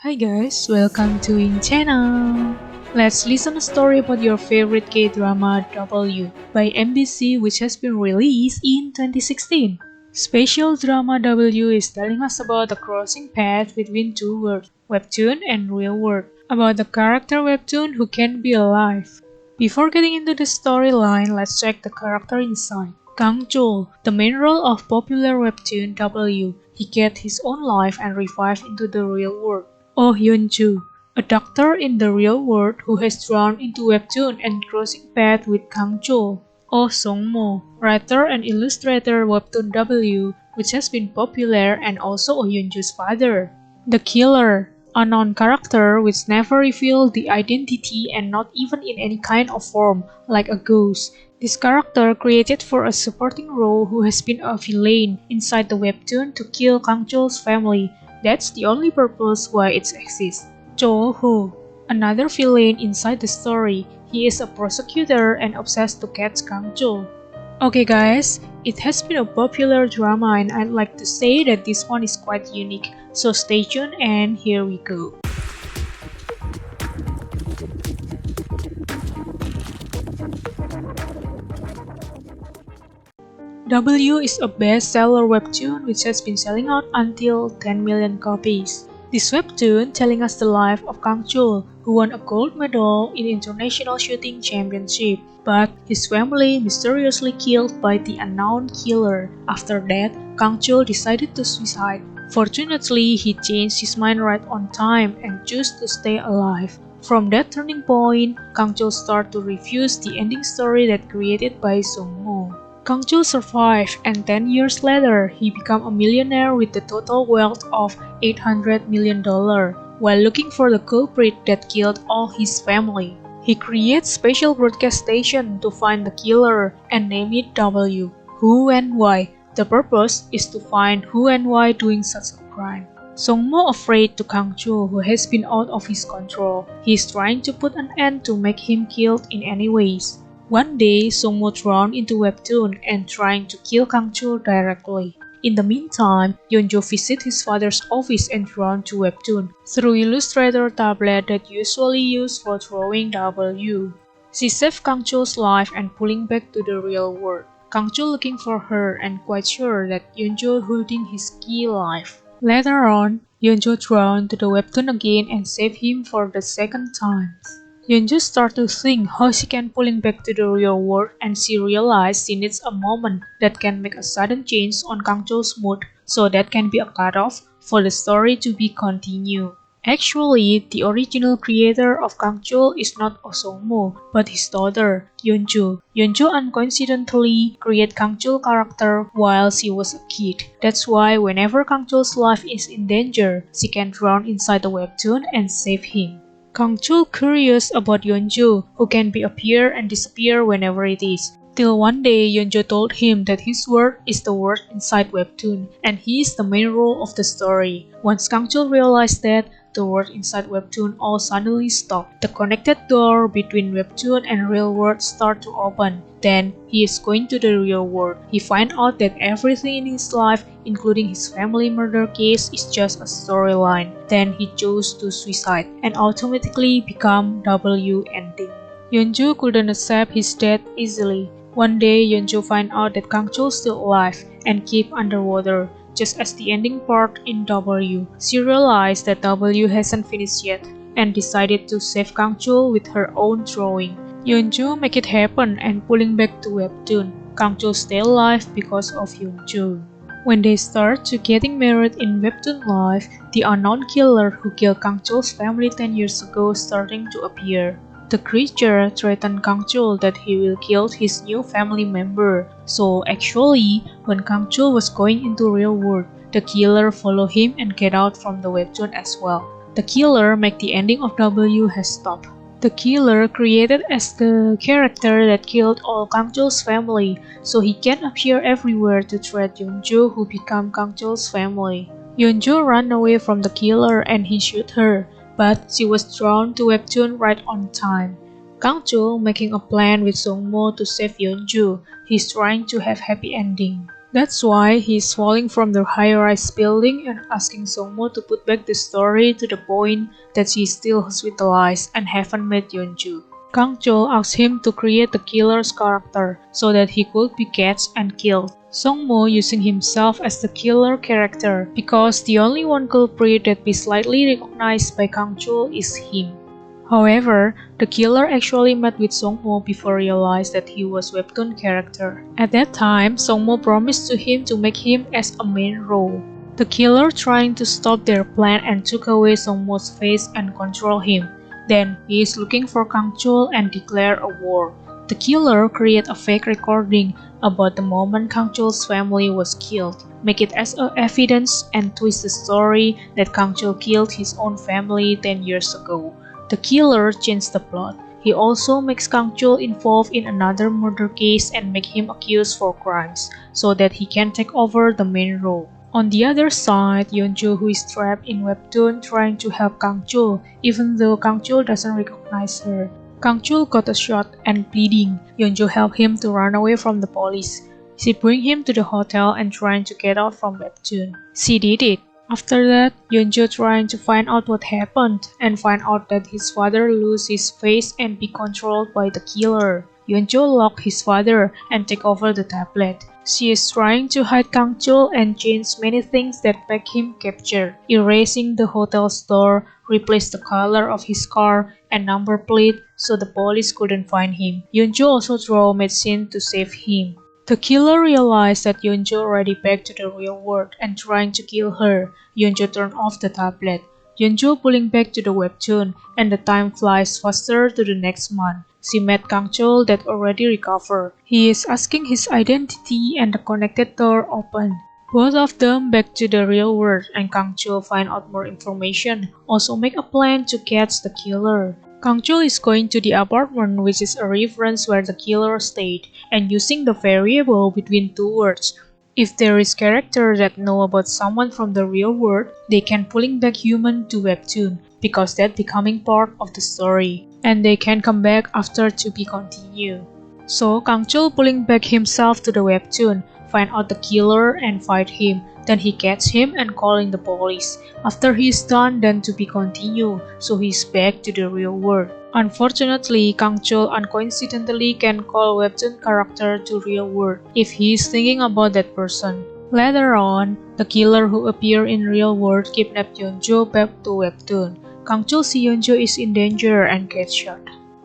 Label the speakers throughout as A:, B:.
A: Hi guys, welcome to In Channel. Let's listen a story about your favorite K-drama W by MBC, which has been released in 2016. Special drama W is telling us about the crossing path between two worlds, webtoon and real world, about the character webtoon who can be alive. Before getting into the storyline, let's check the character inside. Kang Chul, the main role of popular webtoon W, he get his own life and revived into the real world. Oh Hyun-joo, a doctor in the real world who has drawn into webtoon and crossing paths with Kang Chul. Oh Song-mo, writer and illustrator webtoon W, which has been popular and also Oh Hyun-joo's father. The Killer, a known character which never revealed the identity and not even in any kind of form, like a ghost. This character created for a supporting role who has been a villain inside the webtoon to kill Kang Chul's family. That's the only purpose why it exists. Cho Ho, another villain inside the story. He is a prosecutor and obsessed to catch Kang Chul. Okay guys, it has been a popular drama and I'd like to say that this one is quite unique. So stay tuned and here we go. W is a bestseller webtoon which has been selling out until 10 million copies. This webtoon telling us the life of Kang Chul, who won a gold medal in International Shooting Championship, but his family mysteriously killed by the unknown killer. After that, Kang Chul decided to suicide. Fortunately, he changed his mind right on time and chose to stay alive. From that turning point, Kang Chul started to refuse the ending story that created by Song-mo. Kang Chul survived, and 10 years later, he became a millionaire with the total wealth of $800 million. While looking for the culprit that killed all his family, he creates special broadcast station to find the killer and name it W. Who and why? The purpose is to find who and why doing such a crime. Song-mo afraid to Kang Chul, who has been out of his control. He is trying to put an end to make him killed in any ways. One day, Song-mo drowned into webtoon and trying to kill Kang Chul directly. In the meantime, Yeon-jo visits his father's office and drawn to webtoon through Illustrator tablet that usually used for drawing W. She saved Kang Chul's life and pulling back to the real world. Kang Chul looking for her and quite sure that Yeon-jo holding his key life. Later on, Yeon-jo drawn to the webtoon again and saved him for the second time. Yeon-jo starts to think how she can pulling back to the real world and she realizes she needs a moment that can make a sudden change on Kang Chul's mood so that can be a cutoff for the story to be continued. Actually, the original creator of Kang Chul is not Oh Song-mo, but his daughter, Yeon-jo. Yeon-jo uncoincidentally created Kang Chul character while she was a kid. That's why whenever Kang Chul's life is in danger, she can drown inside the webtoon and save him. Kang Chul curious about Yeon-jo, who can be appear and disappear whenever it is. Till one day Yeon-jo told him that his world is the world inside webtoon, and he is the main role of the story. Once Kang Chul realized that, the world inside webtoon all suddenly stopped. The connected door between webtoon and real world start to open. Then he is going to the real world. He finds out that everything in his life, including his family murder case, is just a storyline. Then he chose to suicide and automatically become W ending. Yeon-jo couldn't accept his death easily. One day, Yeon-jo finds out that Kang Chul is still alive and kept underwater. Just as the ending part in W, she realized that W hasn't finished yet and decided to save Kang Chul with her own drawing. Yeon-jo make it happen and pulling back to webtoon. Kang Chul stay alive because of Yeon-jo. When they start to getting married in webtoon life, the unknown killer who killed Kang Chul's family 10 years ago starting to appear. The creature threatened Kang Chul that he will kill his new family member. So actually, when Kang Chul was going into real world, the killer followed him and get out from the webtoon as well. The killer make the ending of W has stopped. The killer created as the character that killed all Kang Chul's family, so he can appear everywhere to threat Yeon-jo who become Kang Chul's family. Yeon-jo ran away from the killer and he shoot her, but she was drawn to webtoon right on time. Kang Chul making a plan with Song-mo to save Yeon-jo. He's trying to have happy ending. That's why he's falling from the high-rise building and asking Songmo to put back the story to the point that she's still hospitalized and haven't met Yeonju. Kang Chul asks him to create the killer's character so that he could be catched and killed. Songmo using himself as the killer character because the only one culprit that be slightly recognized by Kang Chul is him. However, the killer actually met with Songmo before realized that he was webtoon character. At that time, Songmo promised to him to make him as a main role. The killer trying to stop their plan and took away Songmo's face and control him. Then he is looking for Kang Chul and declare a war. The killer create a fake recording about the moment Kang Chul's family was killed, make it as a evidence and twist the story that Kang Chul killed his own family 10 years ago. The killer changed the plot. He also makes Kang Chul involved in another murder case and make him accused for crimes, so that he can take over the main role. On the other side, Yeonju, who is trapped in webtoon trying to help Kang Chul, even though Kang Chul doesn't recognize her. Kang Chul got a shot and bleeding. Yeonju helped him to run away from the police. She bring him to the hotel and trying to get out from webtoon. She did it. After that, Yeonju trying to find out what happened and find out that his father lose his face and be controlled by the killer. Yeonju lock his father and take over the tablet. She is trying to hide Kang Chul and change many things that make him captured, erasing the hotel's door, replace the color of his car and number plate so the police couldn't find him. Yeonju also draw medicine to save him. The killer realized that Yeonju already back to the real world and trying to kill her. Yeonju turned off the tablet. Yeonju pulling back to the webtoon, and the time flies faster to the next month. She met Kang Chul that already recovered. He is asking his identity and the connected door opened. Both of them back to the real world and Kang Chul find out more information, also make a plan to catch the killer. Kang Chul is going to the apartment, which is a reference where the killer stayed, and using the variable between two words. If there is character that know about someone from the real world, they can pulling back human to webtoon, because that becoming part of the story, and they can come back after to be continued. So Kang Chul pulling back himself to the webtoon, find out the killer and fight him. Then he catch him and calling the police. After he is done, then to be continued, so he's back to the real world. Unfortunately, Kang Chul uncoincidentally can call webtoon character to real world if he is thinking about that person. Later on, the killer who appear in real world kidnapped Yeonju back to webtoon. Kang Chul see Yeonju is in danger and gets shot.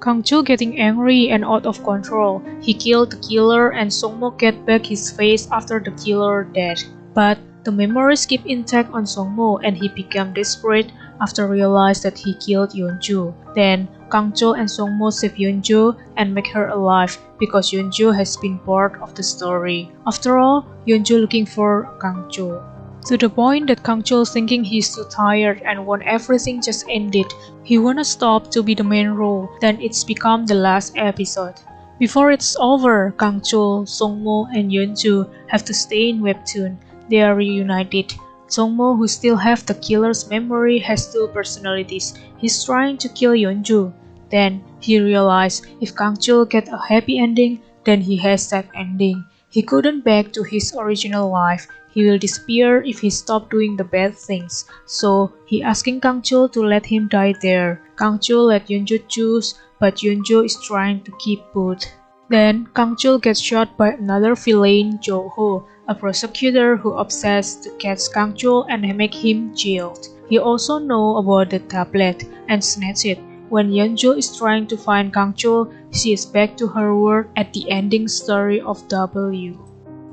A: Kang Chul getting angry and out of control. He killed the killer and Songmo get back his face after the killer dead. But the memories keep intact on Songmo and he became desperate after realized that he killed Yeonju. Then Kang Chul and Songmo save Yeonju and make her alive because Yeonju has been part of the story. After all, Yeonju looking for Kang Chul. To the point that Kang Chul thinking he's too tired and want everything just ended. He wanna stop to be the main role, then it's become the last episode. Before it's over, Kang Chul, Songmo, and Yeonju have to stay in webtoon. They are reunited. Songmo, who still have the killer's memory, has two personalities. He's trying to kill Yeonju. Then he realized if Kang Chul get a happy ending, then he has that ending. He couldn't back to his original life. He will disappear if he stop doing the bad things. So he asking Kang Chul to let him die there. Kang Chul let Yeonju choose, but Yeonju is trying to keep both. Then Kang Chul gets shot by another villain, Jo Ho, a prosecutor who obsessed to catch Kang Chul and make him jailed. He also know about the tablet and snatch it. When Yeonju is trying to find Kang Chul, she is back to her world at the ending story of W.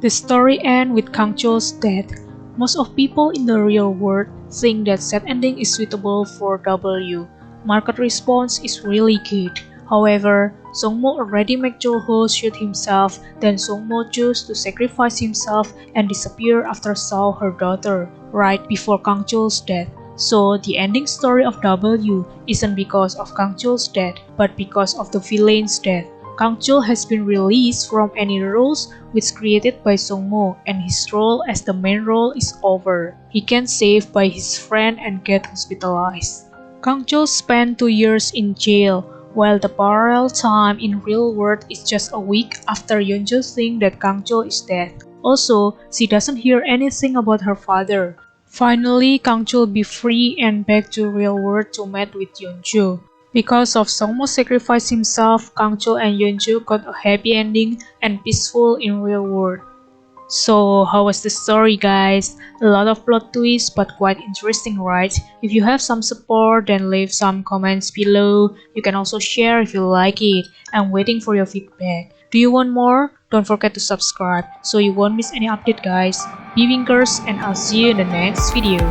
A: The story ends with Kang Chul's death. Most of people in the real world think that sad ending is suitable for W. Market response is really good. However, Songmo already made Jo Ho shoot himself, then Songmo chose to sacrifice himself and disappear after saw her daughter, right before Kang Chul's death. So the ending story of W isn't because of Kang Chul's death, but because of the villain's death. Kang Chul has been released from any roles which created by Songmo, and his role as the main role is over. He can saved by his friend and get hospitalized. Kang Chul spent 2 years in jail, while the parallel time in real world is just a week after Yeonju think that Kang Chul is dead. Also, she doesn't hear anything about her father. Finally, Kangchul be free and back to real world to meet with Yeonju. Because of Songmo sacrificed himself, Kangchul and Yeonju got a happy ending and peaceful in real world. So, how was the story, guys? A lot of plot twists, but quite interesting, right? If you have some support, then leave some comments below. You can also share if you like it. I'm waiting for your feedback. Do you want more? Don't forget to subscribe so you won't miss any update, guys. Be Winkers, and I'll see you in the next video.